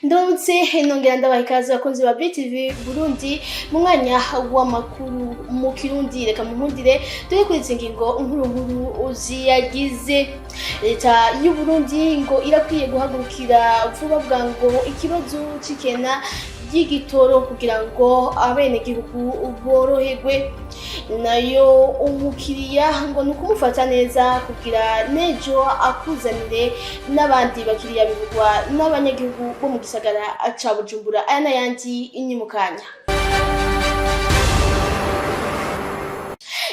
Ndonse nongera ndabaha ikaze abakunzi ba BTV Burundi mu mwanya w'amakuru mu Kirundi. Reka munkundire turi kuri izi ngingo nkuru ziyagize. Leta y'u Burundi ngo irakwiye guhagurukira vuba bwango ikibazo cikena y'igitoro kugira ngo abenegihugu boroherwe. Nayo umukiriya ngo nukumufata neza kugira nejo akuzanire n'abandi bakiriya bivugwa n'abanyagihugu bo mu gisagara ca Bujumbura. Aya n'ayandi inyimukanya.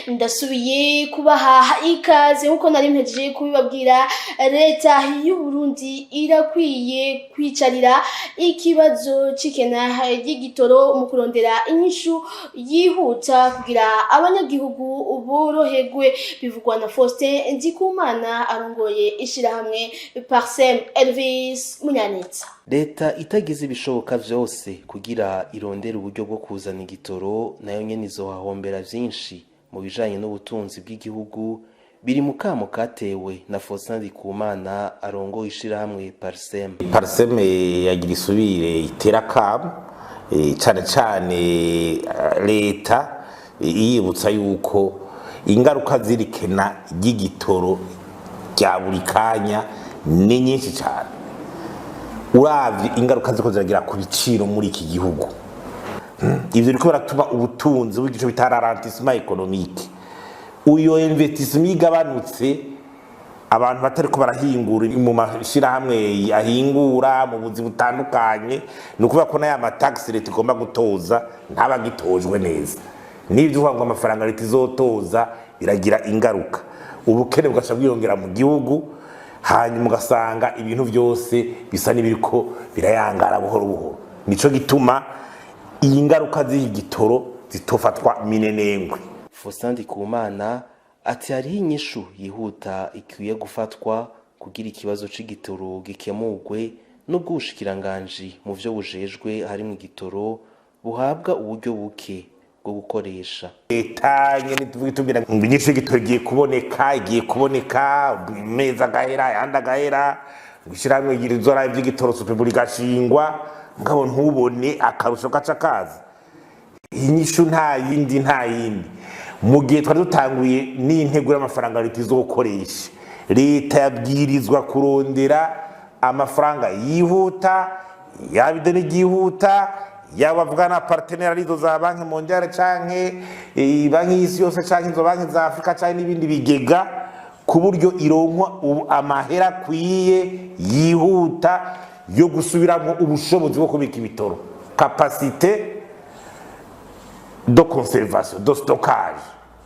Ndasubiye kubaha ikaze nkuko nari mpejeje kubibabwira. Leta y'u Burundi irakwiye kwicarira ikibazo cikena y'igitoro mu kurondera inyishu yihuta kugira abanyagihugu boroherwe, bivugwa na Faustin Ndikumana arongoye ishirahamwe Parsem Elvis Munyanitsa. Leta itagize ibishoboka vyose kugira irondera uburyo bwo kuzana igitoro, nayo nyene izohahombera vyinshi mu bijanye n'ubutunzi bw'igihugu. Biri mu kamo katewe na Faustin Ndikumana arongoye ishirahamwe Parsem. Parsem yagira isubire itera kamo cane cane leta yibutsa yuko ingaruka zirikena ry'igitoro rya buri kanya ni nyinshi cyane. Uravye ingaruka ziko ziragira ku biciro muri iki gihugu, ivyo biriko biratuma ubutunzi bw'igice bita ralentissement économique. Uyo investissement igabanutse, abantu batariko barahingura mu mashirahamwe ahingura mu buzi butandukanye, nukuvuga ko n'aya mataxi leta igomba gutoza ntabagitojwe neza. N'ivyo uvuga ngo amafaranga leta izotoza biragira ingaruka, ubukene bugaca bwiyongera mu gihugu, hanyuma ugasanga ibintu byose bisa n'ibiriko birayangara buhoro buhoro. Nico gituma iyi ngaruka z'igitoro zitofatwa minenengwe. Faustin Ndikumana ati hariho inyishu yihuta ikwiye gufatwa kugira ikibazo c'igitoro gikemurwe, n'ubwo ubushikiranganji mu vyo bujejwe harimo igitoro buhabwa uburyo buke bwo gukoresha. Leta nyene tubwira ngo inyishu y'igitoro igiye kuboneka meza agahera yandi agahera, gushiramwe girizora ivy'igitoro supeburi gashingwa ngabo ntubone akarusho gaca kaza. Inyishu nta yindi mu gihe twari dutanguye n'integura amafaranga leta izokoresha. Leta yabwirizwa kurondera amafaranga yihuta, yabideni yihuta, yabavuga na partenaire arizo za banki mondiale canke banki y'isi yose canke izo banki za Afrika canke n'ibindi bigega, ku buryo ironkwa amahera kwiye yihuta yo gusubiramo ubushobozi bwo kubika ibitoro, capacité de conservation de stockage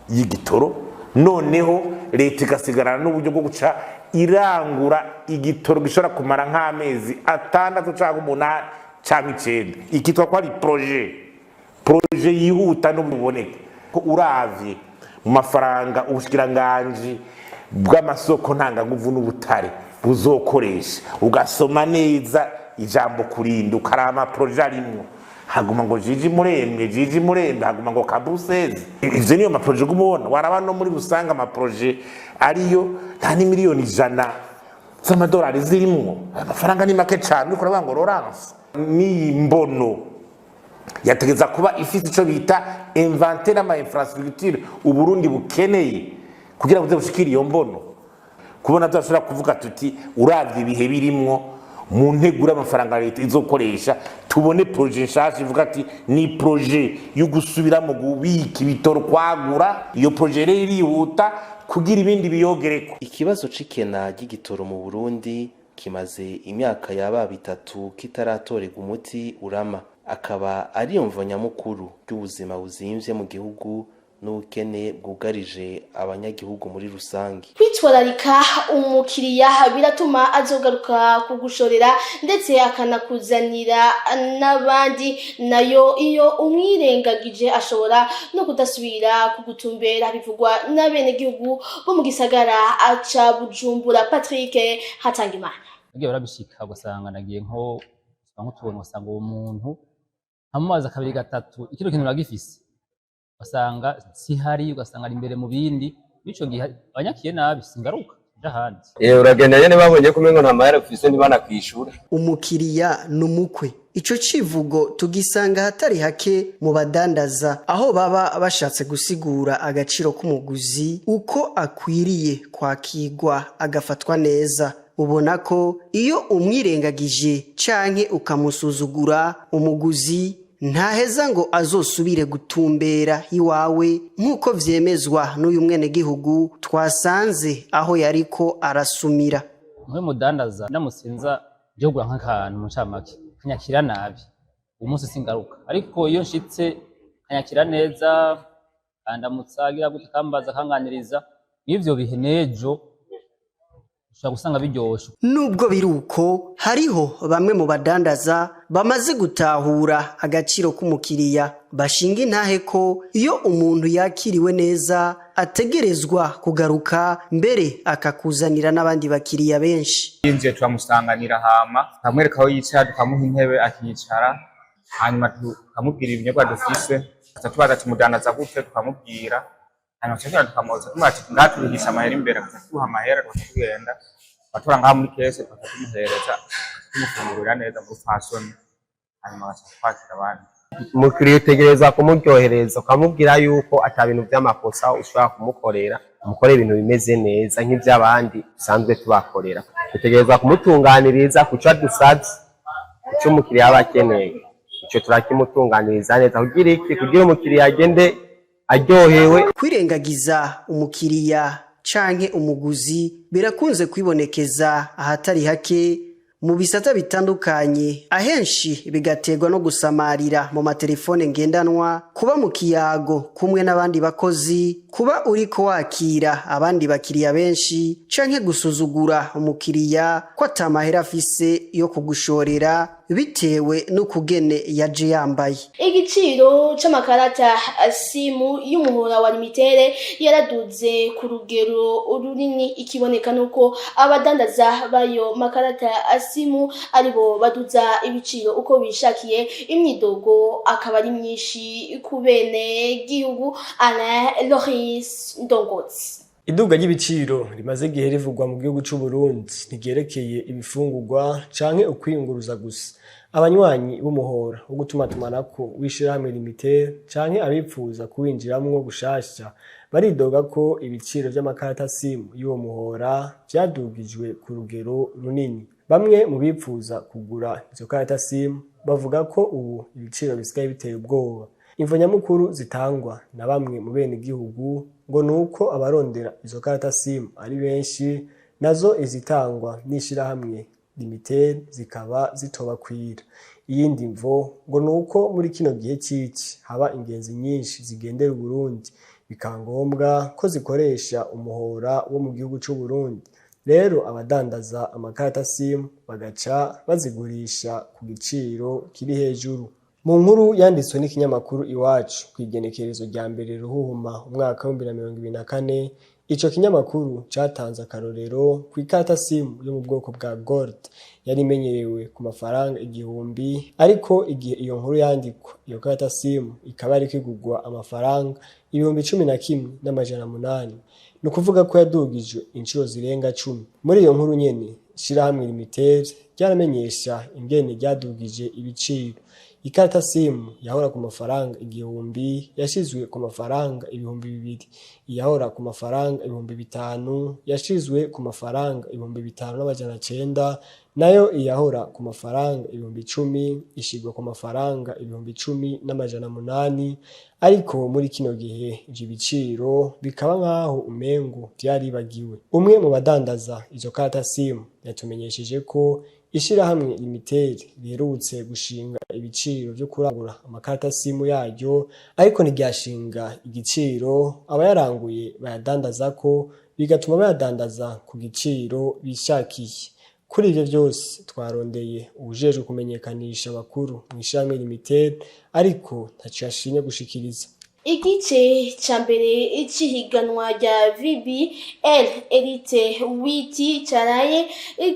y'igitoro. Noneho leta igasigarana n'uburyo bwo guca irangura igitoro gishobora kumara nk'amezi 6 canke 8 canke 9. Ikitwa ko ari projet yihuta no buboneka ko uravye mu mafaranga ubushikiranganji bw'amasoko ntanganguvu n'ubutare buzokoresha, ugasoma neza ijambo kurinda ukarama projet arimwo, haguma ngo jiji murembe haguma ngo kabuseze. Ivyo niyo maprojet gumubona, waraba no muri rusanga amaprojet ariyo nta ni miliyoni 100 z'amadolari zirimwo. Amafaranga ni make cyane, uko rabango Laurence ni mbono yategeza kuba ifite ico bita inventaire ama infrastructure Uburundi bukeneye kugira buze bushikira iyo mbono. Kubona byashobora kuvuga tuti uravye ibihe birimwo mu ntegura amafaranga leta izokoresha, tubone projet nshasha ivuga ati ni projet yo gusubira mu gubika ibitoro kwagura. Iyo projet rero irihuta kugira ibindi biyogereko. Ikibazo cikena y'igitoro mu Burundi kimaze imyaka yaba 3 kitaratorega umuti urama, akaba ari yumva nyamukuru y'ubuzima buzimvye mu gihugu n'ubukene bwugarije abanyagihugu muri rusangi. Kwitwararika umukiriya biratuma azogaruka kugushorera ndetse akanakuzanira n'abandi. Nayo iyo umwirengagije ashobora no kudasubira kugutumbera, bivugwa n'abenegihugu bo mu gisagara ca Bujumbura. Patrick Hatangimana. Ngiye barabishika ugasanga nagiye nko tubona ugasanga uwo muntu amumaze 2-3 ikiro kintu nagifise, ugasanga sihari, ugasanga ari imbere mu bindi. Bico gihe abanyakiye nabi singaruka ahandi. Uragenda nyene babonye ko umengo nta mahera ufise ntibanakwishura. Umukiriya n'umukwe. Ico civugo tugisanga hatari hake mu badandaza aho baba bashatse gusigura agaciro k'umuguzi uko akwiriye kwakirwa agafatwa neza. Ubona ko iyo umwirengagije canke ukamusuzugura umuguzi ntaheza ngo azosubire gutumbera iwawe nk'uko vyemezwa n'uyu mwene gihugu twasanze aho yariko arasumira. Mwe mudandaza ndamusinza byo gura nk'akantu mu ncamake kanyakira nabi umunsi singaruka, ariko iyo nshitse kanyakira neza andamutsagira gutambaza kanganiriza n'ivyo bihe nejo ushobora gusanga biryoshe. Nubwo biruko hariho bamwe mu badandaza bamaze gutahura agaciro k'umukiriya, bashinga intahe ko iyo umuntu yakiriwe neza ategerezwa kugaruka mbere akakuzanira n'abandi bakiriya benshi. Inje turamusanganira hama tukamwereka aho yicara, tukamuha intebe akicara, hanyuma tukamubwira ibinyobwa dufise, tubaza tumudandaza gute, tukamubwira hanyuma tukamuza tumati ngatubigisha amahera imbere, tukamuha amahera tukagenda batora ngaha muri kese tukatumuhereza tumufungurira neza mu fashion, hanyuma bashaka abandi. Umukiriya utegereza kumuryohereza ukamubwira yuko ata bintu vy'amakosa ushobora kumukorera, umukore ibintu bimeze neza nk'ivy'abandi usanzwe tubakorera. Utegereza kumutunganiriza kuca dusavye ico umukiriya aba akeneye, ico turakimutunganiriza neza kugira iki, kugira umukiriya agende aryohewe. Kwirengagiza umukiriya canke umuguzi birakunze kwibonekeza ahatari hake mu bisata bitandukanye, ahenshi bigaterwa no gusamarira mu matelefone ngendanwa, kuba mu kiyago kumwe n'abandi bakozi, kuba uriko wakira abandi bakiriya benshi, canke gusuzugura umukiriya ko atamahera afise yo kugushorera bitewe n'ukugene yaje yambaye. Igiciro c'amakarata simu y'umuhora wa limitere yaraduze ku rugero runini, ikiboneka nuko abadandaza bayo makarata simu aribo baduza ibiciro uko bishakiye, imyidogo akaba ari myinshi ku bene gihugu. Alain Loris Ndongotsi. Iduga ry'ibiciro rimaze igihe rivugwa mu gihugu c'u Burundi ntigerekeye ibifungurwa canke ukwiyunguruza gusa. Abanywanyi b'umuhora wo gutumatumanako w'ishirahamwe limitere canke abipfuza kuwinjiramwo gushasha baridoga ko ibiciro vy'amakarata simu y'uwo muhora vyadugijwe ku rugero runini. Bamwe mu bipfuza kugura izo karata simu bavuga ko ubu ibiciro bisigaye biteye ubwoba. Imvo nyamukuru zitangwa na bamwe mu bene gihugu ngo nuko abarondera izo karata simu ari benshi, nazo izitangwa n'ishirahamwe limitere zikaba zitobakwira. Iyindi mvo ngo nuko muri kino gihe cici haba ingenzi nyinshi zigendera Burundi, bikaba ngombwa ko zikoresha umuhora wo mu gihugu c'u Burundi. Rero abadandaza amakarata simu bagaca bazigurisha ku giciro kiri hejuru. Mu nkuru yanditswe n'ikinyamakuru Iwacu kw'igenekerezo rya mbere Ruhuhuma umwaka wa 2024, ico kinyamakuru catanze akarorero kw'ikarata simu yo mu bwoko bwa Gold yari imenyerewe ku mafaranga 1000, ariko igihe iyo nkuru yandikwa iyo karata simu ikaba ari kigugwa amafaranga 11,800. Nukuvuga ko yadugijwe inshuro zirenga 10. Muri iyo nkuru nyene shirahamwe limitere ryaramenyesha ingene ryadugije ibiciro. Ikarata simu yahora ku mafaranga 1000 yashizwe ku mafaranga 2000, yahora ku mafaranga 5000 yashizwe ku mafaranga 5900, nayo iyahora ku mafaranga 10,000 ishigwa ku mafaranga 10,800. Ariko muri kino gihe ivyo biciro bikaba nkaho umengo vyaribagiwe. Umwe mu badandaza izo karata simu yatumenyesheje ko ishirahamwe limitere riherutse gushinga ibiciro vyo kurangura amakarata simu yaryo, ariko ntiryashinga igiciro abayaranguye bayadandaza ko, bigatuma bayadandaza ku giciro bishakiye. Kuri ivyo vyose twarondeye ubujejwe kumenyekanisha abakuru mu ishirahamwe limitere, ariko ntaco yashimye gushikiriza. igice ca mbere c'ihiganwa rya VBL Elite Witi caraye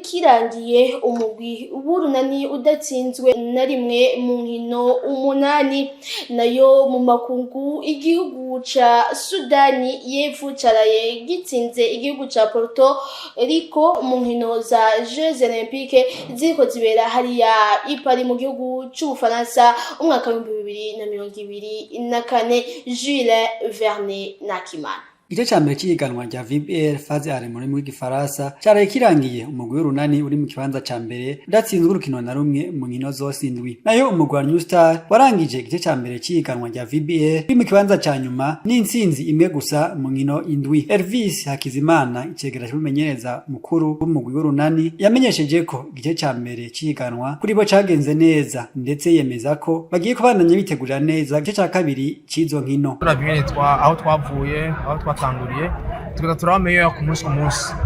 kirangiye umugwi w'urunani udatsinzwe na rimwe mu nkino umunani. Nayo mu makungu igihugu ca Sudani y'Epfo caraye gitsinze igihugu ca Porto Rico mu nkino za Jeux Olympiques ziriko zibera hariya i Paris mu gihugu c'Ubufaransa umwaka wa 2024. Jules Verne Nakimana. Igice ca mbere c'ihiganwa rya VBL Phase A mu rurimi rw'igifaransa caraye kirangiye umugwi w'urunani uri mu kibanza ca mbere udatsinzwe urukino na rumwe mu nkino zose indwi. Nayo umugwi wa New Star warangije igice ca mbere c'ihiganwa rya VBL uri mu kibanza ca nyuma n'intsinzi imwe gusa mu nkino indwi. Elvis Hakizimana icegera cy'umumenyereza mukuru w'umugwi w'urunani yamenyesheje ko igice ca mbere c'ihiganwa kuri bo cagenze neza ndetse yemeza ko bagiye kubandanya bitegurira neza igice ca kabiri c'izo nkino. Turabimenye aho twavuye aho twatanguriye tukaza turabamenye ku munsi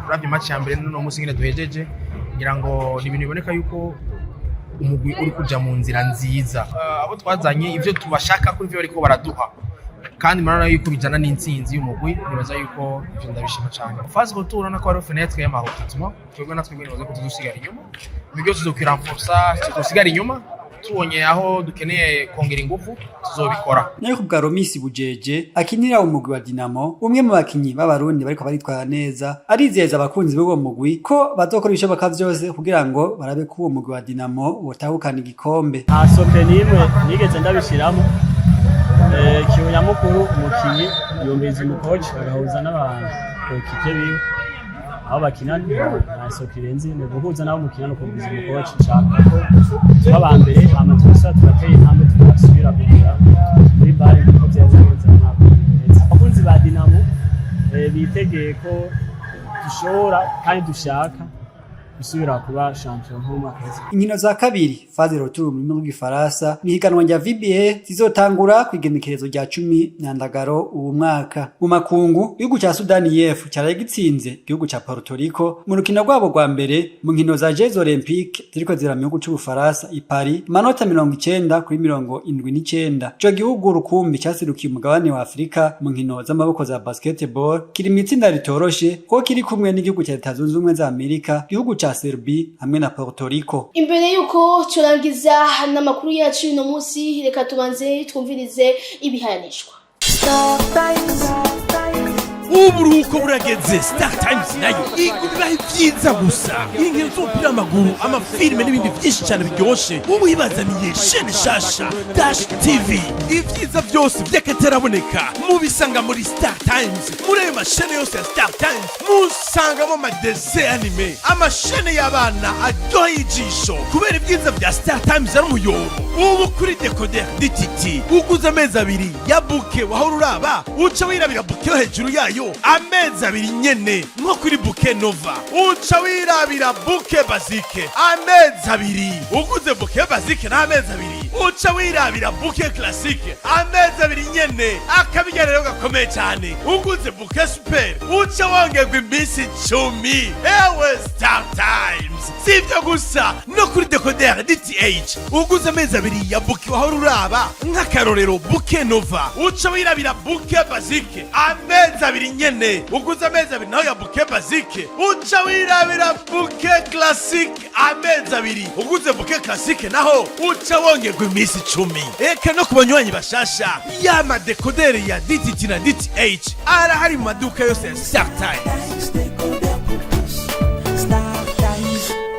uravye match ya mbere no munsi ngene duhejeje ngira ngo ni ibintu biboneka yuko umugwi uri kuja mu nzira nziza. Abo twazanye ivyo tubashaka ko ivyo bariko baraduha kandi marana yuko bijana n'intsinzi y'umugwi nibaza yuko ivyo ndabishima cyane. Phase retour urabona ko ari fenêtre y'amahotituma twebwe natwe nibaza ko tuzosigara inyuma ibyo tuzokiranforsa tuzosigara inyuma tubonye aho dukeneye kongera ingufu tuzobikora. Nayo ku bwa Romisi Bujeje akinira umugwi wa Dinamo umwe mu bakinyi b'abarundi bariko baritwara neza arizeza abakunzi b'uwo mugwi ko bazokora ibishoboka vyose kugira ngo barabe ko uwo mugwi wa Dinamo wotahukana igikombe. Nta sope nimwe nigeze ndabishiramo kinyamukuru umukinyi yumviza umukoci bagahuza n'abantu ekipe biwe aho bakina nta sope irenze ni guhuza nabo mukina no kumviza umukoci nshaka ko tuba mbere amatusa tubateye intambwe tugasubira kugira muri bare kuko byazageza nabo. Abakunzi ba Dinamo bitegeye ko dushora kandi dushaka gusubira kuba champion nk'umwaka. Inkino za kabiri Phase retour mu rurimi rw'igifaransa n'ihiganwa rya VBA zizotangura kwigenekerezo rya 10 Nyandagaro uwo mwaka. Mu makungu igihugu ca Sudani y'Epfo caraye gitsinze igihugu ca Puerto Rico mu rukino rwabo rwa mbere mu nkino za Jeux Olympiques ziriko zira mu gihugu c'Ubufaransa i Paris manota 90-79. Ico gihugu rukumbi casirukiye umugabane wa Afrika mu nkino z'amaboko za basketball kiri mu itsinda ritoroshe ko kiri kumwe n'igihugu ca Leta Zunze Ubumwe za Amerika, igihugu ca Serbia hamwe na Puerto Rico. Imbere yuko turangiza n'amakuru yacu uno munsi reka tubanze twumvirize ibihayanishwa. Uburuhuko burageze. Star Times nayo iguriraho ibyiza gusa, inkino z'umupira w'amaguru, amafilime n'ibindi byinshi cyane biryoshe. Ubu ibazaniye shene shasha Dash TV, ibyiza byose by'akataraboneka mubisanga muri Star Times. Muri ayo mashene yose ya Star Times musangamo amadese anime, amashene y'abana aryoheye ijisho. Kubera ibyiza bya Star Times ari umuyoro, ubu kuri decoder DTT uguze amezi 2 ya buke wahora uraba uca wirabira buke yo hejuru yayo amezi 2 nyene, nko kuri buke Nova uca wirabira buke Basique amezi 2. Uguze buke Basique na amezi 2 uca wirabira buke Classique amezi 2 nyene, akabijya rero gakomeye cyane. Uguze buke Super uca wongerwa iminsi 10. Ewe Star Times sivyo gusa, no kuri decoder DTH uguze amezi 2 ya buke wahora uraba nk'akarorero buke Nova uca wirabira buke Basique amezi 2 nyene. Uguze amezi 2 naho ya buke Basique uca wirabira buke Classique amezi 2. Uguze buke Classique naho uca wongerwa iminsi 10. Eka no kubanywanyi bashasha ya madekodere ya DTT na DTH arahari mu maduka yose ya Star Times.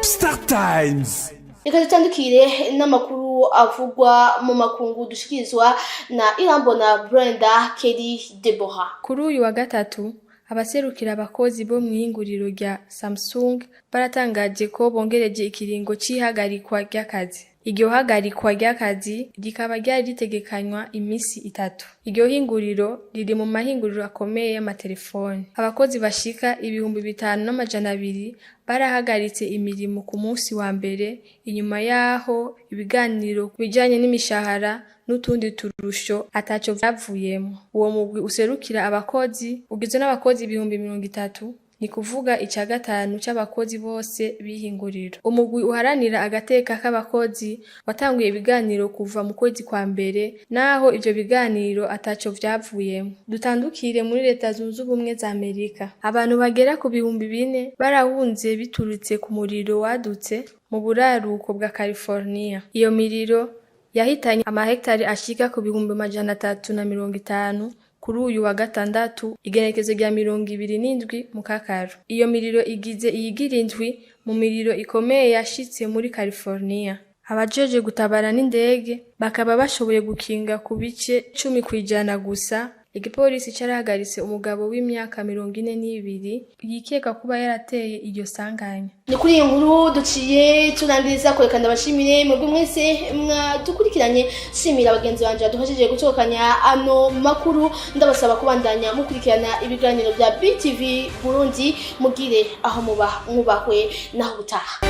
Star Times. Reka tutandukire n'amakuru avugwa mu makungu dushikirizwa na Irambona Brenda Kelly Deborah. Kuri uyu wa gatatu abaserukira abakozi bo mu ihinguriro rya Samsung baratangaje ko bongereje ikiringo c'ihagarikwa ry'akazi. Iryo hagarikwa ry'akazi rikaba ryari ritegekanywa imisi 3. Iryo hinguriro riri mu mahinguriro akomeye y'amatelefone. Abakozi bashika 5,200 barahagaritse imirimo ku munsi wa mbere, inyuma yaho ibiganiro bijanye n'imishahara n'utundi turusho ataco byavuyemo. Uwo mugwi userukira abakozi ugizwe n'abakozi 30,000 ni kuvuga ica gatanu c'abakozi bose b'ihinguriro. Umugwi uharanira agateka k'abakozi watanguye ibiganiro kuva mu kwezi kwa mbere, naho ivyo biganiro ataco vyavuyemo. Dutandukire muri Leta Zunze Ubumwe za Amerika. Abantu bagera ku 4,000 barahunze biturutse ku muriro wadutse mu buraruko bwa California. Iyo miriro yahitanye amahektari ashika ku 350 kuri uyu wa gatandatu igenekezo rya 27 mu Kakaro. Iyo miriro igize iyigira indwi mu miriro ikomeye yashitse muri California. Abajeje gutabara n'indege bakaba bashoboye gukinga ku bice 10% gusa. Igipolisi carahagaritse umugabo w'imyaka 42 yikeka kuba yarateye iryo sanganya. Ni kuri iyo nkuru duciye turangiriza kwerekana abashimire mu mwese mwadukurikiranye, shimira abagenzi banje baduhashije gutokanya ano makuru, ndabasaba kubandanya mukurikirana ibiganiro bya BTV Burundi, mugire aho muba mwubahwe naho gutaha.